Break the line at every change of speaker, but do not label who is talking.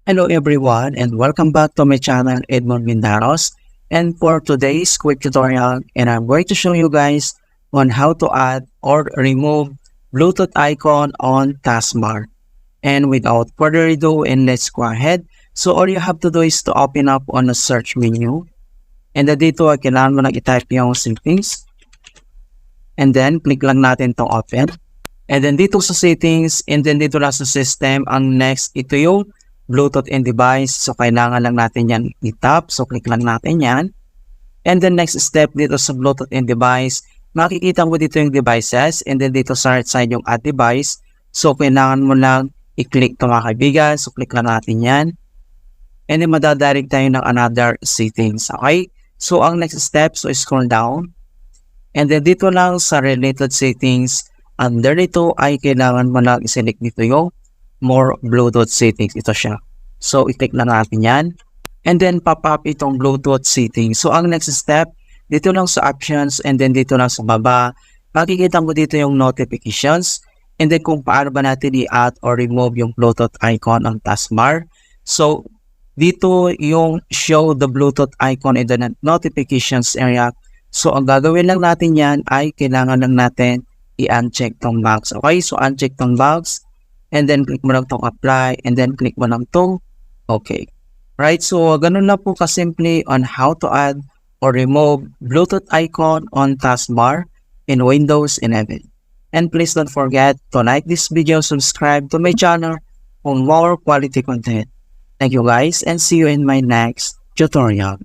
Hello everyone and welcome back to my channel Edmond Mindaros, and for today's quick tutorial and I'm going to show you guys on how to add or remove Bluetooth icon on taskbar. And without further ado, and let's go ahead. So all you have to do is to open up on the search menu, and then dito kailangan mo lang i-type yung settings, and then click lang natin tong open. And then dito sa settings, and then dito lang sa system, ang next ito yung Bluetooth and device. So kailangan lang natin yan i-tap. So click lang natin yan. And then next step dito sa Bluetooth and device, makikita mo dito yung devices, and then dito sa right side yung add device. So kailangan mo lang i-click ito mga kaibigan. So click lang natin yan. And then madadirect tayo ng another settings. Okay? So ang next step, so scroll down. And then dito lang sa related settings, under nito ay kailangan mo lang i-select dito yung more Bluetooth settings. Ito siya. So i-click na natin yan. And then pop up itong Bluetooth settings. So ang next step, dito lang sa options, and then dito lang sa baba, makikita mo dito yung notifications. And then kung paano ba natin i-add or remove yung Bluetooth icon on taskbar. So dito yung show the Bluetooth icon in the notifications area. So ang gagawin lang natin yan ay kailangan lang natin i-uncheck tong box. Okay, so uncheck tong box, and then click mo lang tong apply, and then click mo lang tong okay. Right, so ganun lang po kasimple on how to add or remove Bluetooth icon on taskbar in Windows 11. And please don't forget to like this video, subscribe to my channel for more quality content. Thank you guys, and see you in my next tutorial.